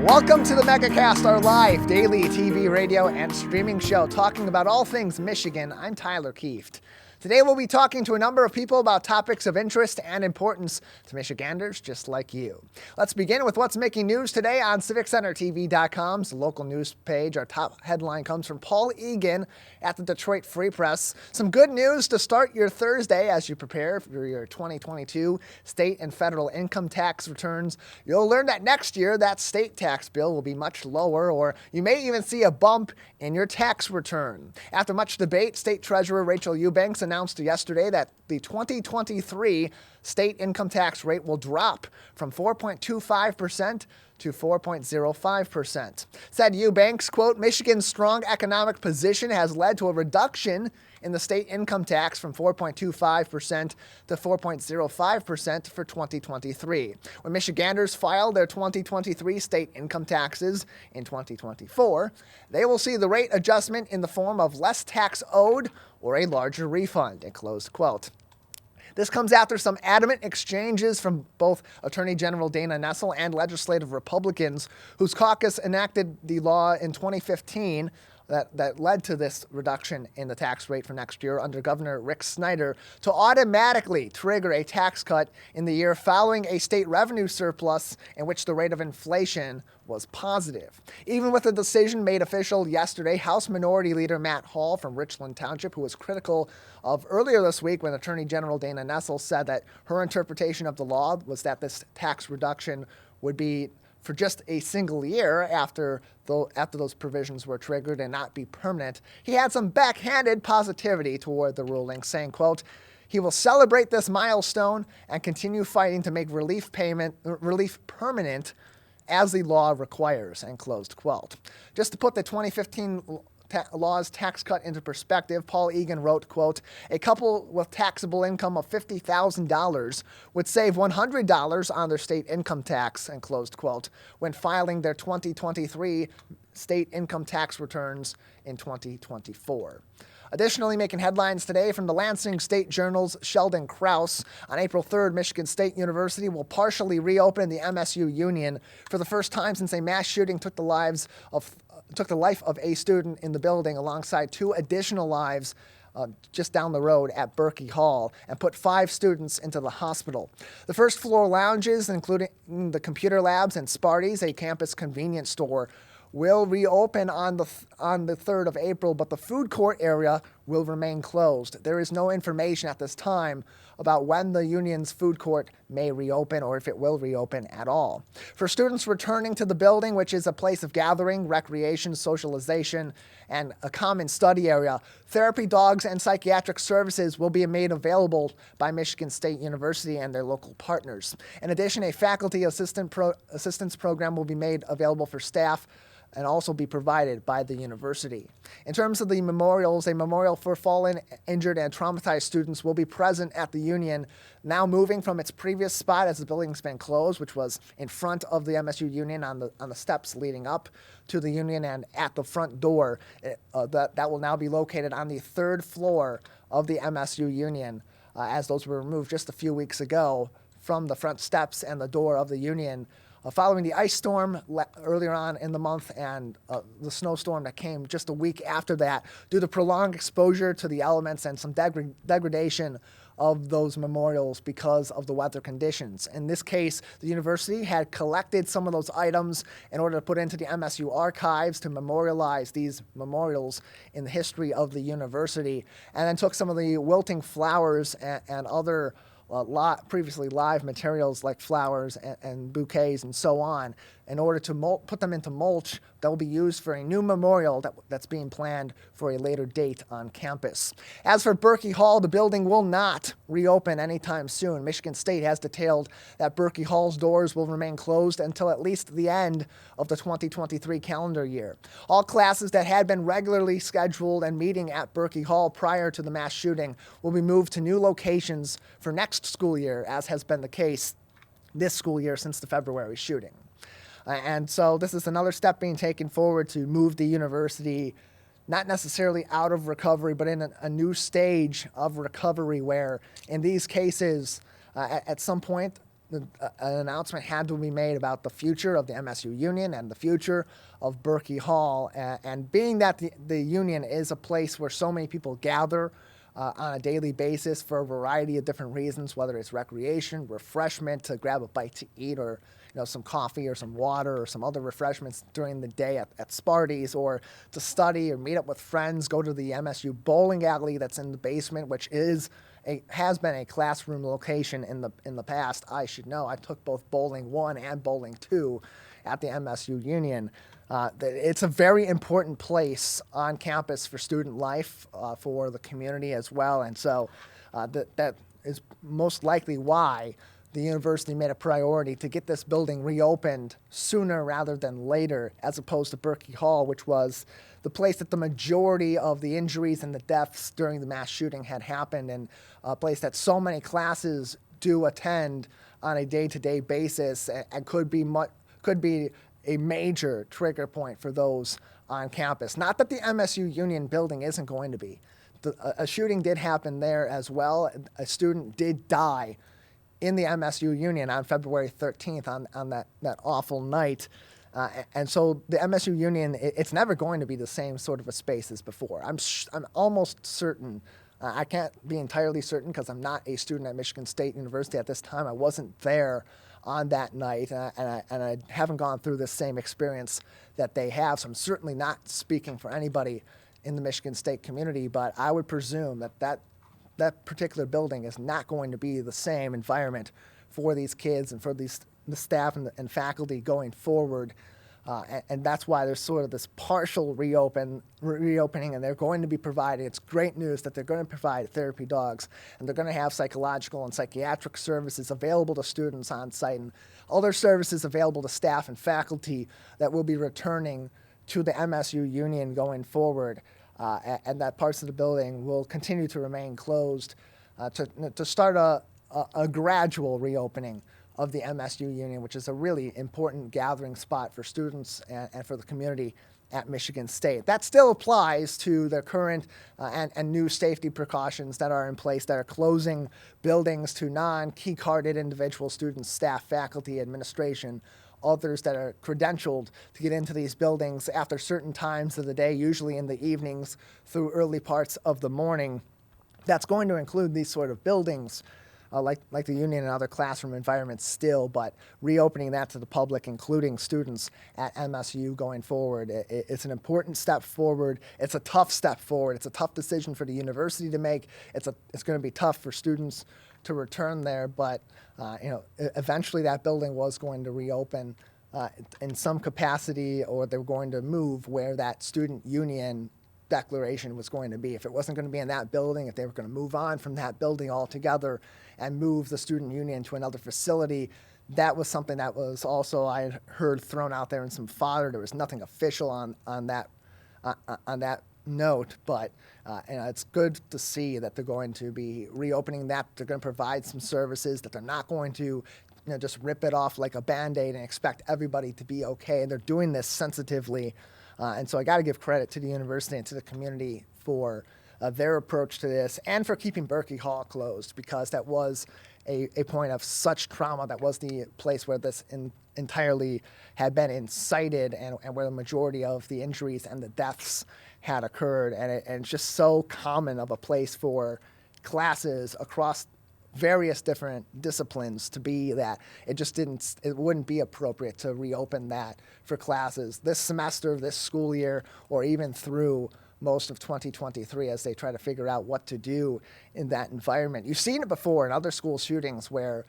Welcome to the Megacast, our live daily TV, radio, and streaming show talking about all things Michigan. I'm Tyler Kieft. Today we'll be talking to a number of people about topics of interest and importance to Michiganders just like you. Let's begin with what's making news today on CivicCenterTV.com's local news page. Our top headline comes from Paul Egan at the Detroit Free Press. Some good news to start your Thursday as you prepare for your 2022 state and federal income tax returns. You'll learn that next year that state tax bill will be much lower, or you may even see a bump in your tax return. After much debate, State Treasurer Rachel Eubanks announced yesterday that the 2023 state income tax rate will drop from 4.25% to 4.05%. Said Eubanks, quote, "Michigan's strong economic position has led to a reduction in the state income tax from 4.25% to 4.05% for 2023. When Michiganders file their 2023 state income taxes in 2024, they will see the rate adjustment in the form of less tax owed or a larger refund," and close quote. This comes after some adamant exchanges from both Attorney General Dana Nessel and legislative Republicans whose caucus enacted the law in 2015 that led to this reduction in the tax rate for next year under Governor Rick Snyder to automatically trigger a tax cut in the year following a state revenue surplus in which the rate of inflation was positive. Even with the decision made official yesterday, House Minority Leader Matt Hall from Richland Township, who was critical of earlier this week when Attorney General Dana Nessel said that her interpretation of the law was that this tax reduction would be for just a single year after those provisions were triggered and not be permanent, he had some backhanded positivity toward the ruling, saying, quote, "He will celebrate this milestone and continue fighting to make relief permanent as the law requires," and closed quote. Just to put the 2015 law's tax cut into perspective, Paul Egan wrote, quote, "A couple with taxable income of $50,000 would save $100 on their state income tax," and closed quote, when filing their 2023 state income tax returns in 2024. Additionally, making headlines today from the Lansing State Journal's Sheldon Krause, on April 3rd, Michigan State University will partially reopen the MSU Union for the first time since a mass shooting took the life of a student in the building alongside two additional lives just down the road at Berkey Hall and put 5 students into the hospital. The first floor lounges, including the computer labs and Sparty's, a campus convenience store, will reopen on the 3rd of April, but the food court area will remain closed. There is no information at this time about when the union's food court may reopen or if it will reopen at all. For students returning to the building, which is a place of gathering, recreation, socialization, and a common study area, therapy dogs and psychiatric services will be made available by Michigan State University and their local partners. In addition, a faculty assistance program will be made available for staff and also be provided by the university. In terms of the memorials, a memorial for fallen, injured, and traumatized students will be present at the Union, now moving from its previous spot as the building's been closed, which was in front of the MSU Union on the steps leading up to the Union and at the front door. That will now be located on the 3rd floor of the MSU Union, as those were removed just a few weeks ago from the front steps and the door of the Union, following the ice storm earlier on in the month and the snowstorm that came just a week after that, due to prolonged exposure to the elements and some degradation of those memorials because of the weather conditions. In this case, the university had collected some of those items in order to put into the MSU archives to memorialize these memorials in the history of the university, and then took some of the wilting flowers and other previously live materials like flowers and bouquets and so on in order to put them into mulch that will be used for a new memorial that's being planned for a later date on campus. As for Berkey Hall, the building will not reopen anytime soon. Michigan State has detailed that Berkey Hall's doors will remain closed until at least the end of the 2023 calendar year. All classes that had been regularly scheduled and meeting at Berkey Hall prior to the mass shooting will be moved to new locations for next school year, as has been the case this school year since the February shooting. And so this is another step being taken forward to move the university not necessarily out of recovery, but in a new stage of recovery where in these cases, at some point, an announcement had to be made about the future of the MSU Union and the future of Berkey Hall. And being that the Union is a place where so many people gather on a daily basis for a variety of different reasons, whether it's recreation, refreshment, to grab a bite to eat, or some coffee or some water or some other refreshments during the day at Sparty's, or to study or meet up with friends, go to the MSU bowling alley that's in the basement, which has been a classroom location in the past. I should know. I took both Bowling 1 and Bowling 2 at the MSU Union. It's a very important place on campus for student life, for the community as well. And so that is most likely why the university made a priority to get this building reopened sooner rather than later, as opposed to Berkey Hall, which was the place that the majority of the injuries and the deaths during the mass shooting had happened, and a place that so many classes do attend on a day-to-day basis, and could be a major trigger point for those on campus. Not that the MSU Union building isn't going to be. A shooting did happen there as well. A student did die in the MSU Union on February 13th on that awful night. And so the MSU Union, it's never going to be the same sort of a space as before. I'm almost certain. I can't be entirely certain because I'm not a student at Michigan State University at this time. I wasn't there on that night, and I haven't gone through the same experience that they have, so I'm certainly not speaking for anybody in the Michigan State community, but I would presume that particular building is not going to be the same environment for these kids and for the staff and faculty going forward. And that's why there's sort of this partial reopening, and they're going to be providing, it's great news that they're going to provide therapy dogs, and they're going to have psychological and psychiatric services available to students on site, and other services available to staff and faculty that will be returning to the MSU Union going forward, and that parts of the building will continue to remain closed to start a gradual reopening of the MSU Union, which is a really important gathering spot for students and for the community at Michigan State. That still applies to the current and new safety precautions that are in place, that are closing buildings to non-key carded individual students, staff, faculty, administration, others that are credentialed to get into these buildings after certain times of the day, usually in the evenings through early parts of the morning. That's going to include these sort of buildings, like the Union and other classroom environments still, but reopening that to the public, including students at MSU going forward. It's an important step forward. It's a tough step forward. It's a tough decision for the university to make. It's going to be tough for students to return there, but eventually that building was going to reopen in some capacity, or they were going to move where that student union declaration was going to be. If it wasn't going to be in that building, if they were going to move on from that building altogether and move the student union to another facility, that was something that was also, I had heard, thrown out there in some fodder. There was nothing official on that note, but it's good to see that they're going to be reopening that. They're going to provide some services, that they're not going to just rip it off like a Band-Aid and expect everybody to be okay. They're doing this sensitively. And so I got to give credit to the university and to the community for their approach to this, and for keeping Berkey Hall closed, because that was a point of such trauma. That was the place where this entirely had been incited, and where the majority of the injuries and the deaths had occurred. And it's just so common of a place for classes across various different disciplines to be that it wouldn't be appropriate to reopen that for classes this semester, this school year, or even through most of 2023 as they try to figure out what to do in that environment. You've seen it before in other school shootings where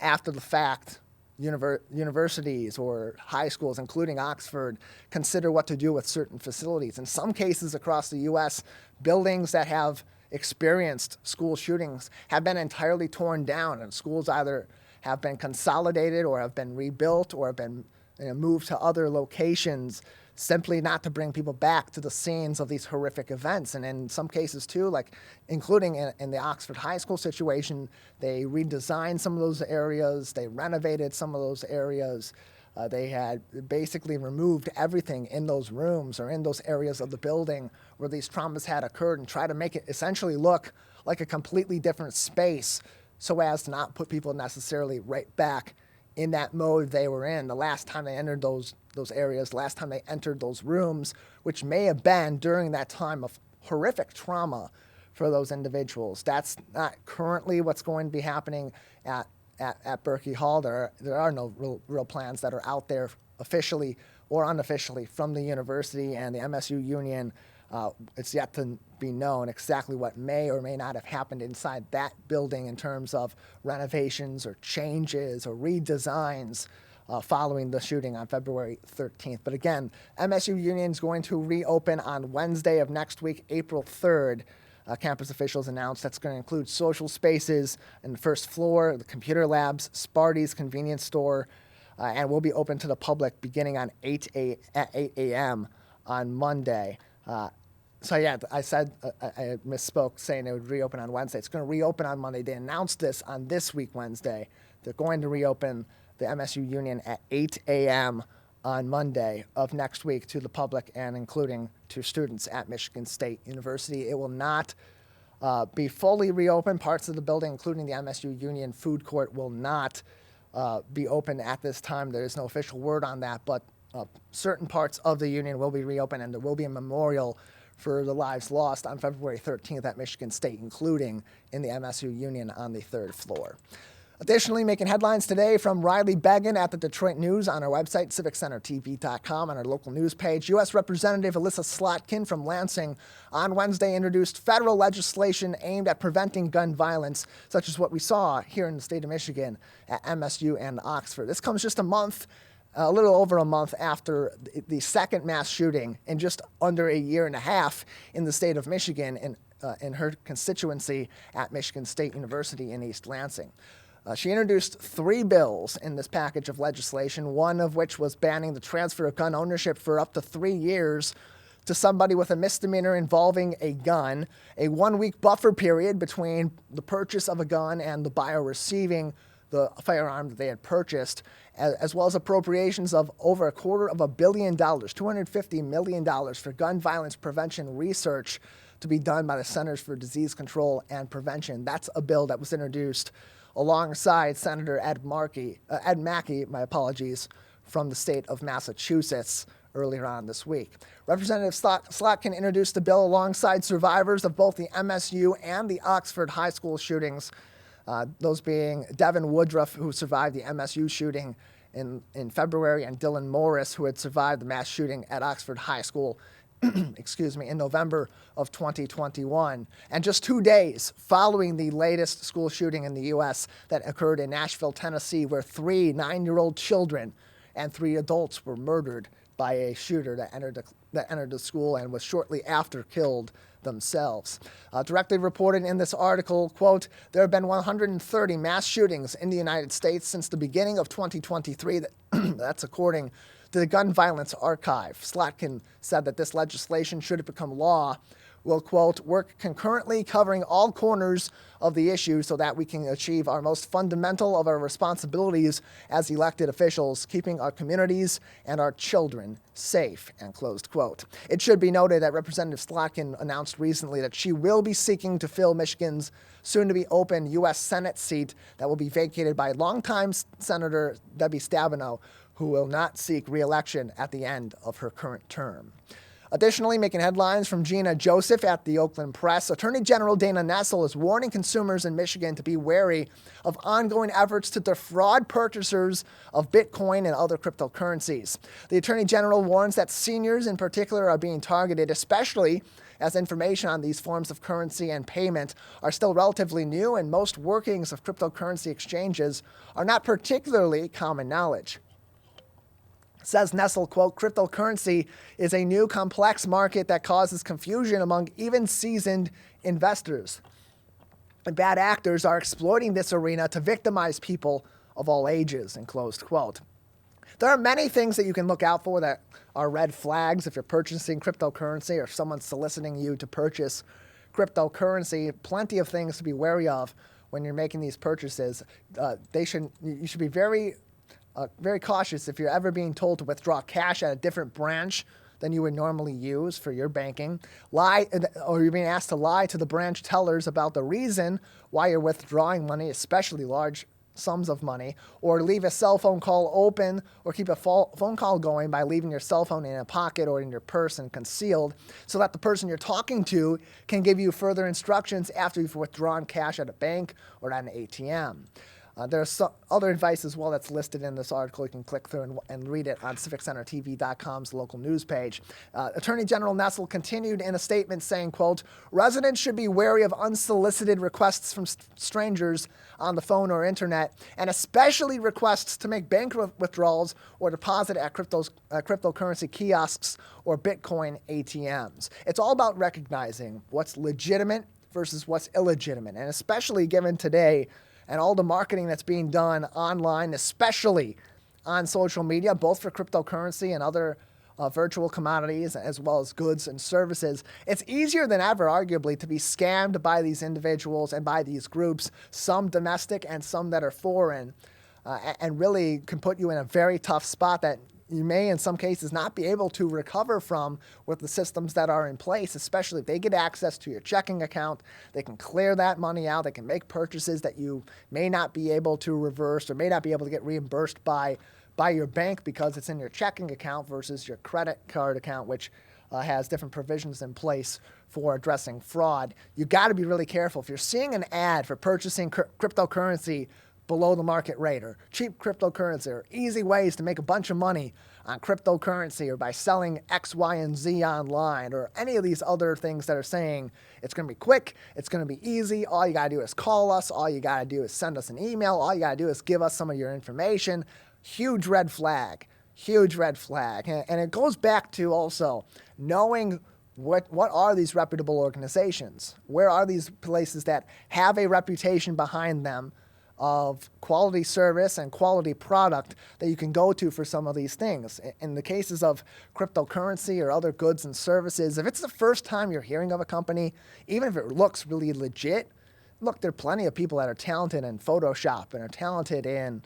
after the fact, universities or high schools, including Oxford, consider what to do with certain facilities. In some cases across the U.S., buildings that have experienced school shootings have been entirely torn down, and schools either have been consolidated or have been rebuilt or have been moved to other locations, simply not to bring people back to the scenes of these horrific events. And in some cases too, like including in the Oxford High School situation, they redesigned some of those areas, they renovated some of those areas. They had basically removed everything in those rooms or in those areas of the building where these traumas had occurred, and try to make it essentially look like a completely different space so as to not put people necessarily right back in that mode they were in the last time they entered those areas, last time they entered those rooms, which may have been during that time of horrific trauma for those individuals. That's not currently what's going to be happening at Berkey Hall. There are no real plans that are out there officially or unofficially from the university and the MSU Union. It's yet to be known exactly what may or may not have happened inside that building in terms of renovations or changes or redesigns following the shooting on February 13th. But again, MSU Union is going to reopen on Wednesday of next week, April 3rd. Campus officials announced that's going to include social spaces in the first floor, the computer labs, Sparty's convenience store, and will be open to the public beginning on 8 a.m. on Monday. So yeah, I misspoke saying it would reopen on Wednesday. It's going to reopen on Monday. They announced this on this week, Wednesday. They're going to reopen the MSU Union at 8 a.m. on Monday of next week to the public and including to students at Michigan State University. It will not be fully reopened. Parts of the building, including the MSU Union food court, will not be open at this time. There is no official word on that, but certain parts of the Union will be reopened, and there will be a memorial for the lives lost on February 13th at Michigan State, including in the MSU Union on the third floor. Additionally, making headlines today from Riley Beggin at the Detroit News on our website, civiccentertv.com, on our local news page. U.S. Representative Alyssa Slotkin from Lansing on Wednesday introduced federal legislation aimed at preventing gun violence, such as what we saw here in the state of Michigan at MSU and Oxford. This comes just a little over a month after the second mass shooting in just under a year and a half in the state of Michigan in her constituency at Michigan State University in East Lansing. She introduced 3 bills in this package of legislation, one of which was banning the transfer of gun ownership for up to 3 years to somebody with a misdemeanor involving a gun, a 1-week buffer period between the purchase of a gun and the buyer receiving the firearm that they had purchased, as well as appropriations of over $250 million, $250 million for gun violence prevention research to be done by the Centers for Disease Control and Prevention. That's a bill that was introduced alongside Senator Ed Mackey, from the state of Massachusetts earlier on this week. Representative Slotkin introduced the bill alongside survivors of both the MSU and the Oxford high school shootings, those being Devin Woodruff, who survived the MSU shooting in February, and Dylan Morris, who had survived the mass shooting at Oxford High School in November of 2021. And just 2 days following the latest school shooting in the U.S. that occurred in Nashville, Tennessee, where 3 9-year-old children and 3 adults were murdered by a shooter that entered the school and was shortly after killed themselves. Directly reported in this article, quote, there have been 130 mass shootings in the United States since the beginning of 2023. That's according to the Gun Violence Archive. Slotkin said that this legislation, should it become law, will, quote, work concurrently covering all corners of the issue so that we can achieve our most fundamental of our responsibilities as elected officials, keeping our communities and our children safe, and closed quote. It should be noted that Representative Slotkin announced recently that she will be seeking to fill Michigan's soon-to-be-open U.S. Senate seat that will be vacated by longtime Senator Debbie Stabenow, who will not seek re-election at the end of her current term. Additionally, making headlines from Gina Joseph at the Oakland Press, Attorney General Dana Nessel is warning consumers in Michigan to be wary of ongoing efforts to defraud purchasers of Bitcoin and other cryptocurrencies. The Attorney General warns that seniors in particular are being targeted, especially as information on these forms of currency and payment are still relatively new, and most workings of cryptocurrency exchanges are not particularly common knowledge. Says Nessel, quote, cryptocurrency is a new complex market that causes confusion among even seasoned investors. And bad actors are exploiting this arena to victimize people of all ages, and closed quote. There are many things that you can look out for that are red flags if you're purchasing cryptocurrency or if someone's soliciting you to purchase cryptocurrency. Plenty of things to be wary of when you're making these purchases. You should be very cautious if you're ever being told to withdraw cash at a different branch than you would normally use for your banking. You're being asked to lie to the branch tellers about the reason why you're withdrawing money, especially large sums of money, or leave a cell phone call open, or keep a phone call going by leaving your cell phone in a pocket or in your purse and concealed, so that the person you're talking to can give you further instructions after you've withdrawn cash at a bank or at an ATM. There's some other advice as well that's listed in this article. You can click through and read it on civiccentertv.com's local news page. Attorney General Nessel continued in a statement saying, quote, residents should be wary of unsolicited requests from strangers on the phone or internet, and especially requests to make bank withdrawals or deposit at cryptocurrency kiosks or Bitcoin ATMs. It's all about recognizing what's legitimate versus what's illegitimate, and especially given today and all the marketing that's being done online, especially on social media, both for cryptocurrency and other virtual commodities, as well as goods and services. It's easier than ever, arguably, to be scammed by these individuals and by these groups, some domestic and some that are foreign, and really can put you in a very tough spot that you may, in some cases, not be able to recover from with the systems that are in place, especially if they get access to your checking account. They can clear that money out. They can make purchases that you may not be able to reverse or may not be able to get reimbursed by your bank because it's in your checking account versus your credit card account, which has different provisions in place for addressing fraud. You got to be really careful. If you're seeing an ad for purchasing cryptocurrency below the market rate, or cheap cryptocurrency, or easy ways to make a bunch of money on cryptocurrency, or by selling X, Y, and Z online, or any of these other things that are saying it's going to be quick, it's going to be easy, all you got to do is call us, all you got to do is send us an email, all you got to do is give us some of your information. Huge red flag. Huge red flag. And it goes back to also knowing what are these reputable organizations? Where are these places that have a reputation behind them of quality service and quality product that you can go to for some of these things? In the cases of cryptocurrency or other goods and services, if it's the first time you're hearing of a company, even if it looks really legit, look, there are plenty of people that are talented in Photoshop and are talented in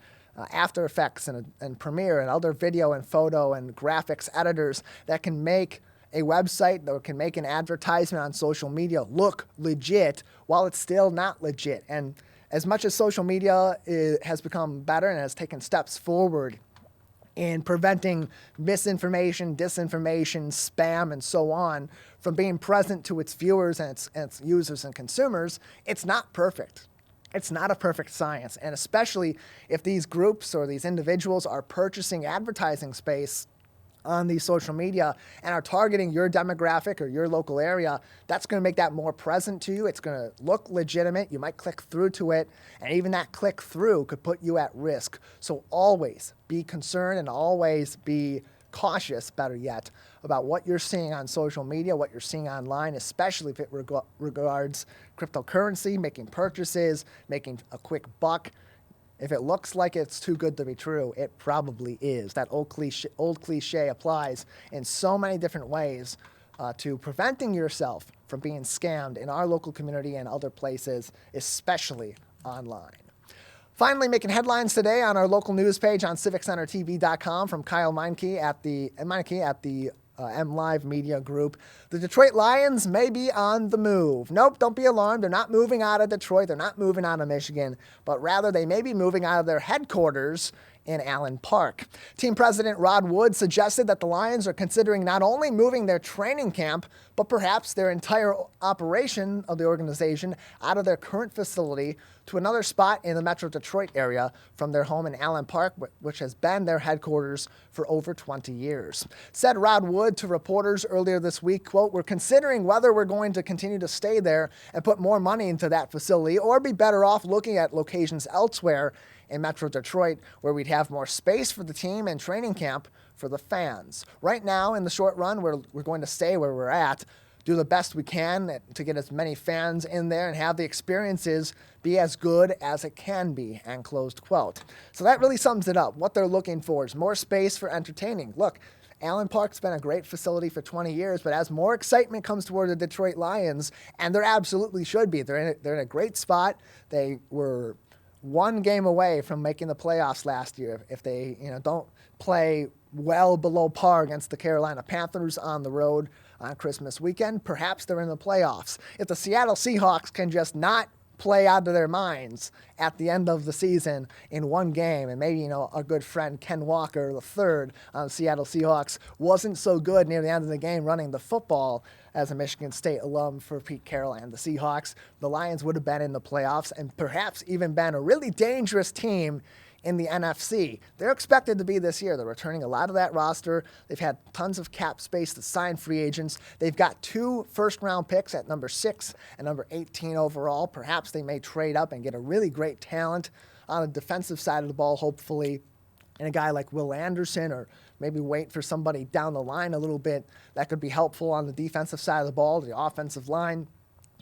After Effects and Premiere and other video and photo and graphics editors that can make a website or can make an advertisement on social media look legit while it's still not legit. And as much as social media has become better and has taken steps forward in preventing misinformation, disinformation, spam, and so on from being present to its viewers and its users and consumers, it's not perfect. It's not a perfect science. And especially if these groups or these individuals are purchasing advertising space on these social media and are targeting your demographic or your local area, that's going to make that more present to you. It's going to look legitimate. You might click through to it, and even that click through could put you at risk. So always be concerned and always be cautious, better yet, about what you're seeing on social media, what you're seeing online, especially if it regards cryptocurrency, making purchases, making a quick buck. If it looks like it's too good to be true, it probably is. That old cliche applies in so many different ways to preventing yourself from being scammed in our local community and other places, especially online. Finally, making headlines today on our local news page on civiccentertv.com from Kyle Meinke at the MLive Media Group. The Detroit Lions may be on the move. Nope, don't be alarmed. They're not moving out of Detroit. They're not moving out of Michigan, but rather they may be moving out of their headquarters in Allen Park. Team president Rod Wood suggested that the Lions are considering not only moving their training camp, but perhaps their entire operation of the organization out of their current facility to another spot in the Metro Detroit area from their home in Allen Park, which has been their headquarters for over 20 years. Said Rod Wood to reporters earlier this week, quote, "We're considering whether we're going to continue to stay there and put more money into that facility or be better off looking at locations elsewhere in Metro Detroit where we'd have more space for the team and training camp for the fans. Right now, in the short run, we're going to stay where we're at, do the best we can to get as many fans in there and have the experiences be as good as it can be," end closed quote. So that really sums it up. What they're looking for is more space for entertaining. Look, Allen Park's been a great facility for 20 years, but as more excitement comes toward the Detroit Lions, and there absolutely should be, they're in a great spot. They were one game away from making the playoffs last year if they don't play well below par against the Carolina Panthers on the road on Christmas weekend. Perhaps they're in the playoffs. If the Seattle Seahawks can just not play out of their minds at the end of the season in one game, and maybe our good friend Ken Walker III on the Seattle Seahawks wasn't so good near the end of the game running the football as a Michigan State alum for Pete Carroll and the Seahawks, the Lions would have been in the playoffs and perhaps even been a really dangerous team in the NFC. They're expected to be this year. They're returning a lot of that roster. They've had tons of cap space to sign free agents. They've got 2 first-round picks at number 6 and number 18 overall. Perhaps they may trade up and get a really great talent on the defensive side of the ball, hopefully, and a guy like Will Anderson, or maybe wait for somebody down the line a little bit that could be helpful on the defensive side of the ball, the offensive line.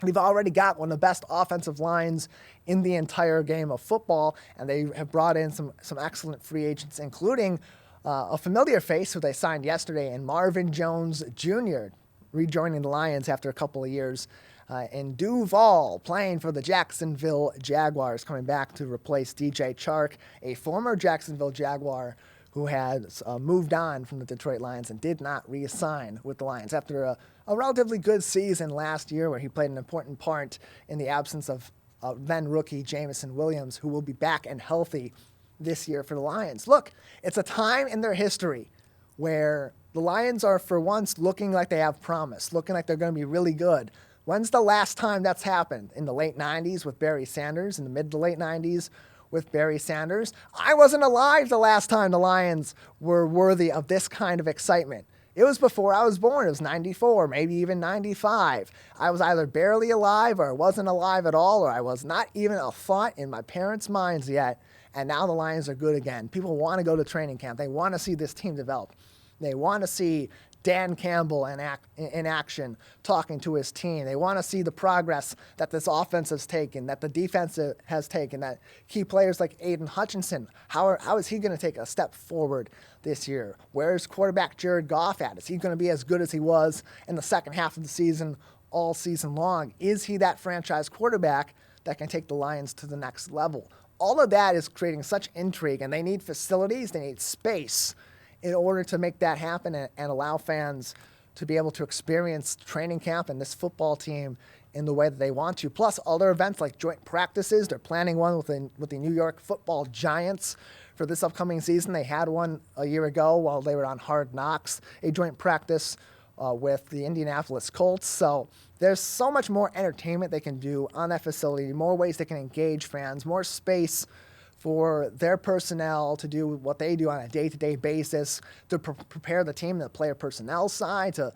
We've already got one of the best offensive lines in the entire game of football, and they have brought in some excellent free agents, including a familiar face who they signed yesterday, and Marvin Jones Jr., rejoining the Lions after a couple of years, and Duval playing for the Jacksonville Jaguars, coming back to replace DJ Chark, a former Jacksonville Jaguar who had moved on from the Detroit Lions and did not re-sign with the Lions after a relatively good season last year where he played an important part in the absence of then-rookie Jameson Williams, who will be back and healthy this year for the Lions. Look, it's a time in their history where the Lions are for once looking like they have promise, looking like they're going to be really good. When's the last time that's happened? In the late 90s with Barry Sanders, in the mid to late 90s with Barry Sanders? I wasn't alive the last time the Lions were worthy of this kind of excitement. It was before I was born. It was 94, maybe even 95. I was either barely alive or I wasn't alive at all, or I was not even a thought in my parents' minds yet. And now the Lions are good again. People want to go to training camp. They want to see this team develop. They want to see Dan Campbell in action talking to his team. They want to see the progress that this offense has taken, that the defense has taken, that key players like Aiden Hutchinson, how is he going to take a step forward this year? Where's quarterback Jared Goff at? Is he going to be as good as he was in the second half of the season all season long? Is he that franchise quarterback that can take the Lions to the next level? All of that is creating such intrigue, and they need facilities, they need space in order to make that happen and allow fans to be able to experience training camp and this football team in the way that they want to. Plus other events like joint practices. They're planning one with the New York Football Giants for this upcoming season. They had one a year ago while they were on Hard Knocks, a joint practice with the Indianapolis Colts. So there's so much more entertainment they can do on that facility, more ways they can engage fans, more space for their personnel to do what they do on a day-to-day basis, to prepare the team, the player personnel side, to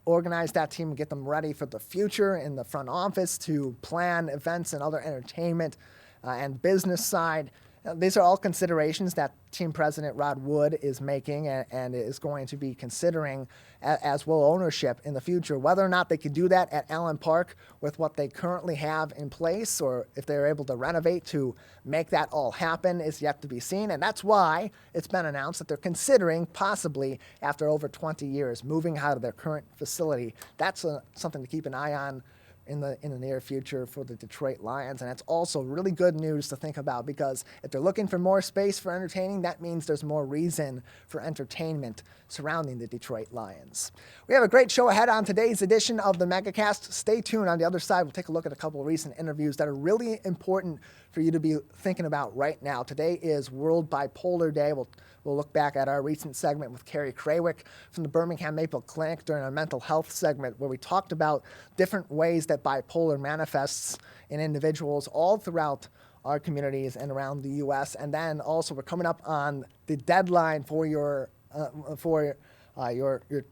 organize that team and get them ready for the future in the front office, to plan events and other entertainment and business side. These are all considerations that team president Rod Wood is making and is going to be considering, as will ownership in the future. Whether or not they can do that at Allen Park with what they currently have in place, or if they're able to renovate to make that all happen, is yet to be seen. And that's why it's been announced that they're considering, possibly after over 20 years, moving out of their current facility. That's something to keep an eye on in the near future for the Detroit Lions. And it's also really good news to think about, because if they're looking for more space for entertaining, that means there's more reason for entertainment surrounding the Detroit Lions. We have a great show ahead on today's edition of the Megacast. Stay tuned. On the other side, we'll take a look at a couple of recent interviews that are really important for you to be thinking about right now. Today is World Bipolar Day. We'll look back at our recent segment with Carrie Krawiec from the Birmingham Maple Clinic during our mental health segment, where we talked about different ways that bipolar manifests in individuals all throughout our communities and around the U.S. And then also we're coming up on the deadline for your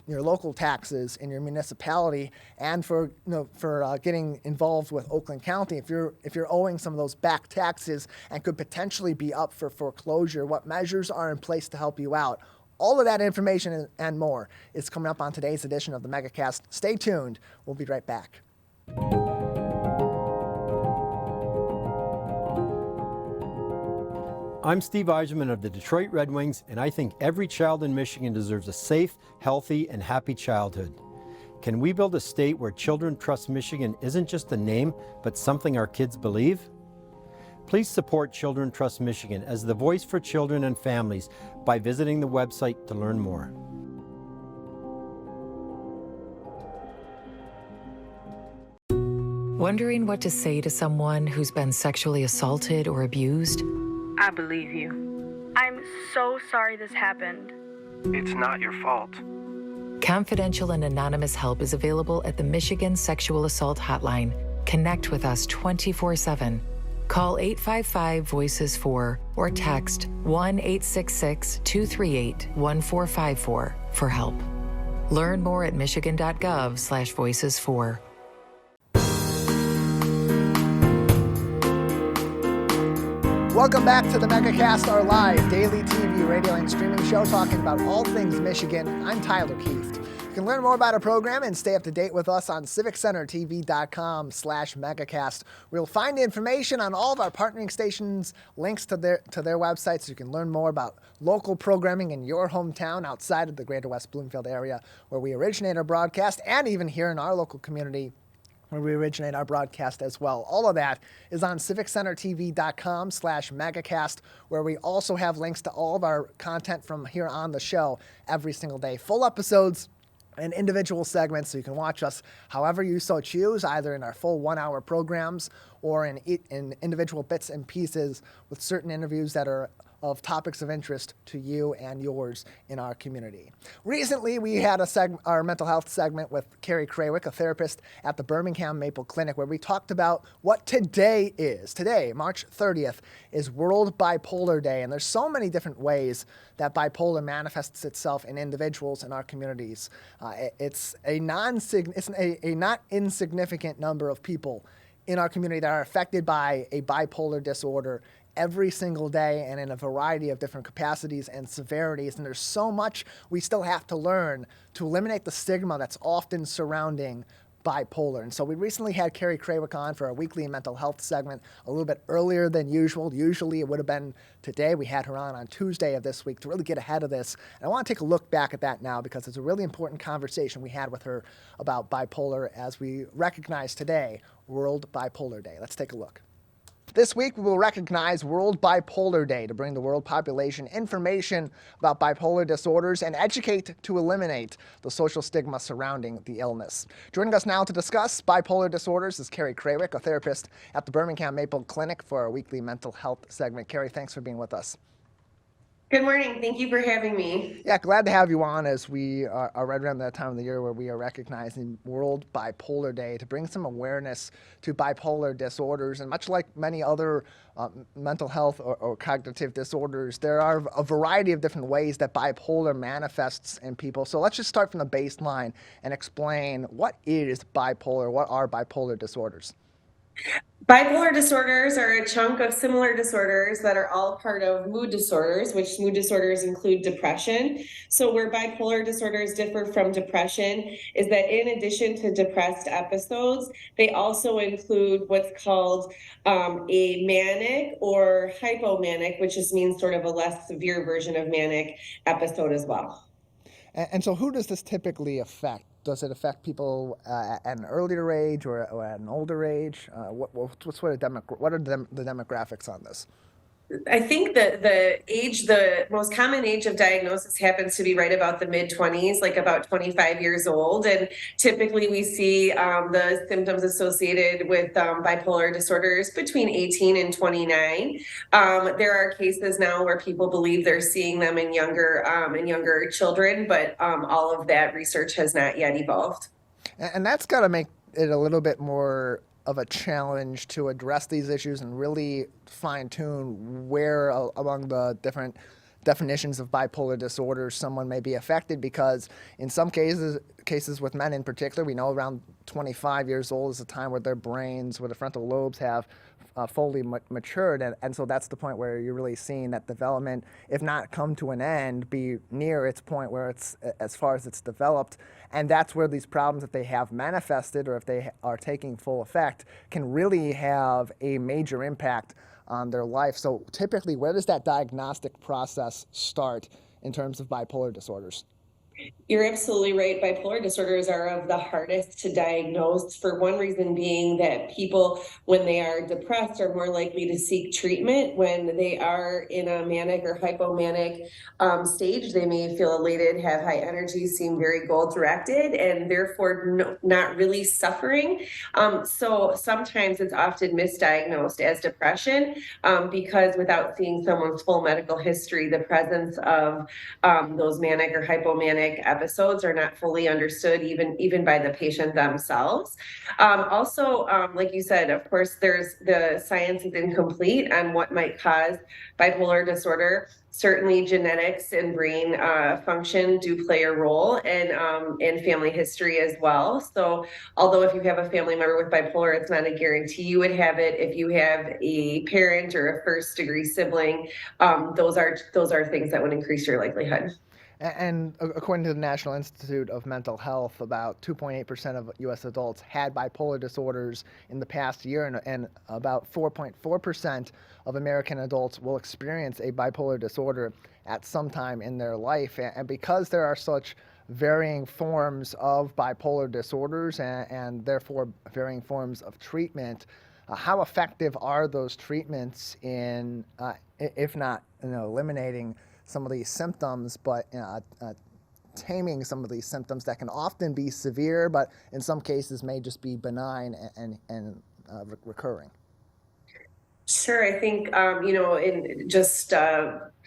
local taxes in your municipality, and for getting involved with Oakland County. If you're owing some of those back taxes and could potentially be up for foreclosure, what measures are in place to help you out? All of that information and more is coming up on today's edition of the Megacast. Stay tuned. We'll be right back. I'm Steve Eiserman of the Detroit Red Wings, and I think every child in Michigan deserves a safe, healthy, and happy childhood. Can we build a state where children trust Michigan isn't just a name, but something our kids believe? Please support Children Trust Michigan as the voice for children and families by visiting the website to learn more. Wondering what to say to someone who's been sexually assaulted or abused? I believe you. I'm so sorry this happened. It's not your fault. Confidential and anonymous help is available at the Michigan Sexual Assault Hotline. Connect with us 24/7. Call 855-VOICES-4 or text 1-866-238-1454 for help. Learn more at michigan.gov/voices4. Welcome back to the Megacast, our live daily TV, radio, and streaming show talking about all things Michigan. I'm Tyler Kieft. You can learn more about our program and stay up to date with us on civiccentertv.com/megacast. We'll find information on all of our partnering stations, links to their websites, so you can learn more about local programming in your hometown outside of the greater West Bloomfield area where we originate our broadcast, and even here in our local community where we originate our broadcast as well. All of that is on civiccentertv.com/megacast, where we also have links to all of our content from here on the show every single day. Full episodes and individual segments, so you can watch us however you so choose, either in our full 1-hour programs or in individual bits and pieces with certain interviews that are of topics of interest to you and yours in our community. Recently, we had our mental health segment with Carrie Krawiec, a therapist at the Birmingham Maple Clinic, where we talked about what today is. Today, March 30th, is World Bipolar Day, and there's so many different ways that bipolar manifests itself in individuals in our communities. It's a not insignificant number of people in our community that are affected by a bipolar disorder every single day and in a variety of different capacities and severities. And there's so much we still have to learn to eliminate the stigma that's often surrounding bipolar. And so we recently had Carrie Krawiec on for our weekly mental health segment a little bit earlier than usual. Usually it would have been today. We had her on Tuesday of this week to really get ahead of this. And I want to take a look back at that now because it's a really important conversation we had with her about bipolar as we recognize today World Bipolar Day. Let's take a look. This week, we will recognize World Bipolar Day to bring the world population information about bipolar disorders and educate to eliminate the social stigma surrounding the illness. Joining us now to discuss bipolar disorders is Carrie Krawiec, a therapist at the Birmingham Maple Clinic, for our weekly mental health segment. Carrie, thanks for being with us. Good morning. Thank you for having me. Yeah, glad to have you on as we are right around that time of the year where we are recognizing World Bipolar Day to bring some awareness to bipolar disorders. And much like many other mental health or cognitive disorders, there are a variety of different ways that bipolar manifests in people. So let's just start from the baseline and explain what is bipolar, what are bipolar disorders? Bipolar disorders are a chunk of similar disorders that are all part of mood disorders, which mood disorders include depression. So where bipolar disorders differ from depression is that in addition to depressed episodes, they also include what's called a manic or hypomanic, which just means sort of a less severe version of manic episode as well. And so who does this typically affect? Does it affect people at an earlier age or at an older age? What are the demographics on this? I think that the most common age of diagnosis happens to be right about the mid-20s, like about 25 years old. And typically we see the symptoms associated with bipolar disorders between 18 and 29. There are cases now where people believe they're seeing them in younger children, but all of that research has not yet evolved. And that's got to make it a little bit more of a challenge to address these issues and really fine-tune where among the different definitions of bipolar disorders someone may be affected, because in some cases with men in particular, we know around 25 years old is the time where their brains, where the frontal lobes have fully matured, and so that's the point where you're really seeing that development, if not come to an end, be near its point where it's as far as it's developed. And that's where these problems, if they have manifested or if they are taking full effect, can really have a major impact on their life. So typically, where does that diagnostic process start in terms of bipolar disorders? You're absolutely right. Bipolar disorders are of the hardest to diagnose, for one reason being that people, when they are depressed, are more likely to seek treatment. When they are in a manic or hypomanic stage, they may feel elated, have high energy, seem very goal directed, and therefore not really suffering. So sometimes it's often misdiagnosed as depression because without seeing someone's full medical history, the presence of those manic or hypomanic episodes are not fully understood even by the patient themselves. Also, like you said, of course, there's the science is incomplete on what might cause bipolar disorder. Certainly genetics and brain function do play a role, and family history as well. So although if you have a family member with bipolar, it's not a guarantee you would have it. If you have a parent or a first degree sibling, those are things that would increase your likelihood. And according to the National Institute of Mental Health, about 2.8% of U.S. adults had bipolar disorders in the past year, and about 4.4% of American adults will experience a bipolar disorder at some time in their life. And because there are such varying forms of bipolar disorders and therefore varying forms of treatment, how effective are those treatments in, if not eliminating some of these symptoms, but taming some of these symptoms that can often be severe, but in some cases may just be benign and recurring? Sure, I think in just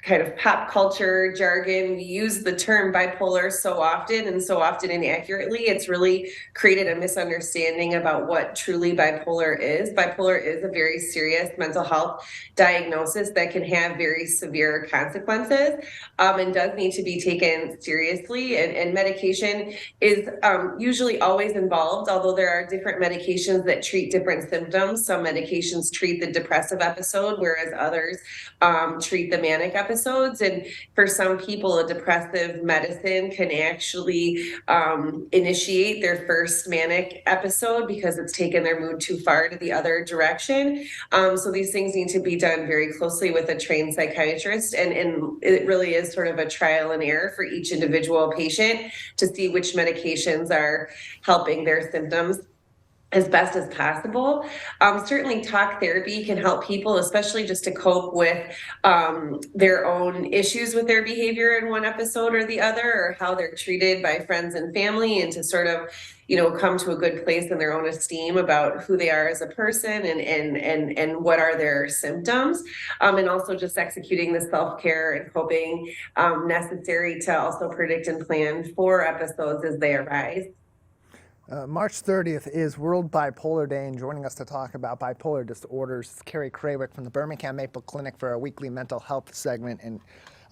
kind of pop culture jargon, we use the term bipolar so often and so often inaccurately. It's really created a misunderstanding about what truly bipolar is. Bipolar is a very serious mental health diagnosis that can have very severe consequences and does need to be taken seriously. And medication is usually always involved, although there are different medications that treat different symptoms. Some medications treat the depressive episode, whereas others treat the manic episodes. And for some people, a depressive medicine can actually initiate their first manic episode because it's taken their mood too far to the other direction. So these things need to be done very closely with a trained psychiatrist. And it really is sort of a trial and error for each individual patient to see which medications are helping their symptoms as best as possible. Certainly talk therapy can help people, especially just to cope with their own issues with their behavior in one episode or the other, or how they're treated by friends and family, and to sort of come to a good place in their own esteem about who they are as a person and what are their symptoms, and also just executing the self-care and coping necessary to also predict and plan for episodes as they arise. March 30th is World Bipolar Day, and joining us to talk about bipolar disorders is Carrie Krawiec from the Birmingham Maple Clinic for our weekly mental health segment. And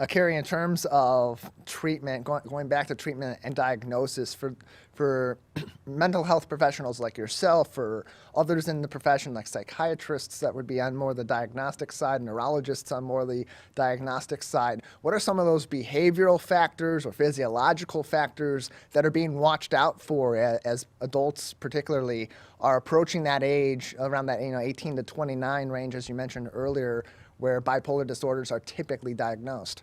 Carrie, in terms of treatment, going back to treatment and diagnosis for mental health professionals like yourself, or others in the profession like psychiatrists that would be on more the diagnostic side, neurologists on more the diagnostic side, what are some of those behavioral factors or physiological factors that are being watched out for as adults particularly are approaching that age, around that 18 to 29 range, as you mentioned earlier, where bipolar disorders are typically diagnosed?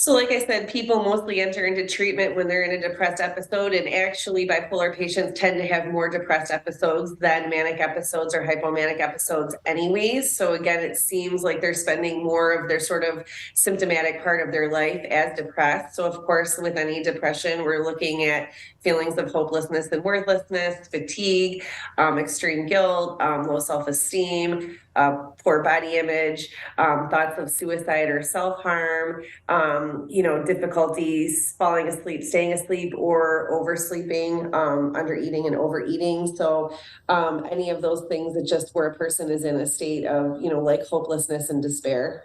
So like I said, people mostly enter into treatment when they're in a depressed episode, and actually bipolar patients tend to have more depressed episodes than manic episodes or hypomanic episodes anyways. So again, it seems like they're spending more of their sort of symptomatic part of their life as depressed. So of course, with any depression, we're looking at feelings of hopelessness and worthlessness, fatigue, extreme guilt, low self-esteem, poor body image, thoughts of suicide or self-harm, difficulties falling asleep, staying asleep, or oversleeping, undereating and overeating. So any of those things that just where a person is in a state of, like hopelessness and despair.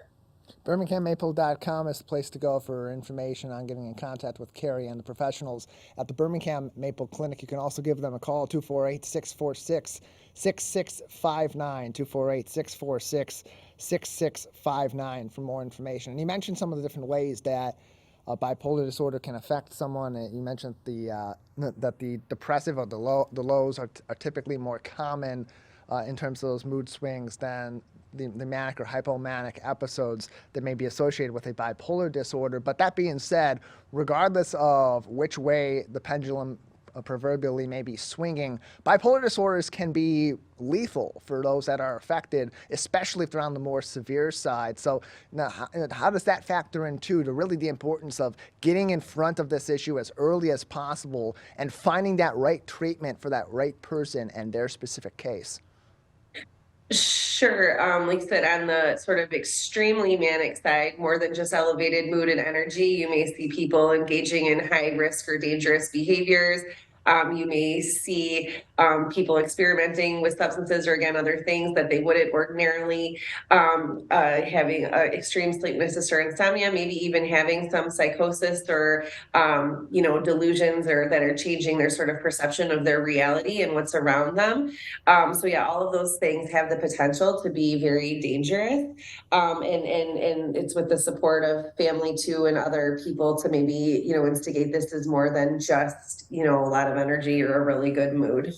BirminghamMaple.com is the place to go for information on getting in contact with Carrie and the professionals at the Birmingham Maple Clinic. You can also give them a call, 248-646-6659, 248-646-6659 for more information. And you mentioned some of the different ways that bipolar disorder can affect someone. You mentioned that the depressive or the lows are typically more common in terms of those mood swings than the manic or hypomanic episodes that may be associated with a bipolar disorder. But that being said, regardless of which way the pendulum proverbially may be swinging, bipolar disorders can be lethal for those that are affected, especially if they're on the more severe side. So now, how does that factor in too, to really the importance of getting in front of this issue as early as possible and finding that right treatment for that right person and their specific case? Sure. Like I said, on the sort of extremely manic side, more than just elevated mood and energy, you may see people engaging in high risk or dangerous behaviors. You may see people experimenting with substances or, again, other things that they wouldn't ordinarily, having extreme sleeplessness or insomnia, maybe even having some psychosis or, delusions or that are changing their sort of perception of their reality and what's around them. So yeah, all of those things have the potential to be very dangerous. And it's with the support of family too and other people to maybe, instigate this as more than just, a lot of energy or a really good mood.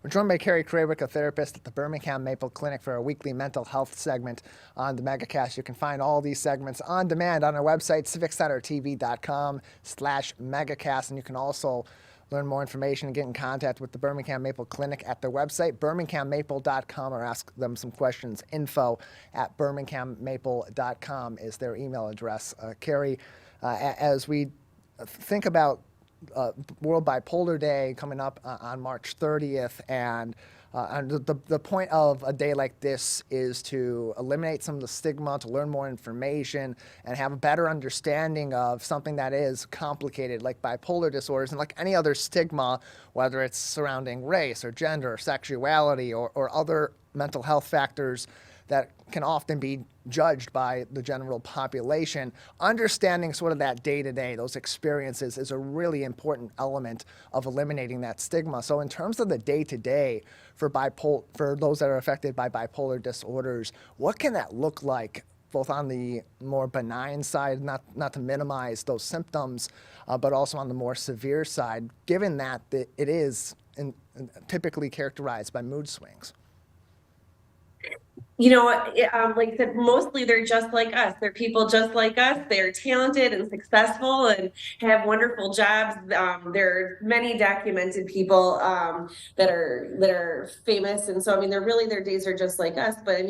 We're joined by Carrie Krawiec, a therapist at the Birmingham Maple Clinic, for a weekly mental health segment on the Megacast. You can find all these segments on demand on our website, civiccentertv.com/Megacast. And you can also learn more information and get in contact with the Birmingham Maple Clinic at their website, birminghammaple.com, or ask them some questions. info@birminghammaple.com is their email address. Carrie, as we think about World Bipolar Day coming up on March 30th, and the point of a day like this is to eliminate some of the stigma, to learn more information, and have a better understanding of something that is complicated like bipolar disorders, and like any other stigma, whether it's surrounding race or gender or sexuality or other mental health factors that can often be judged by the general population. Understanding sort of that day-to-day, those experiences, is a really important element of eliminating that stigma. So in terms of the day-to-day for those that are affected by bipolar disorders, what can that look like, both on the more benign side, not to minimize those symptoms, but also on the more severe side, given that it is typically characterized by mood swings? Like I said, mostly they're just like us. They're people just like us. They're talented and successful and have wonderful jobs. There are many documented people that are famous, and so their days are just like us. But I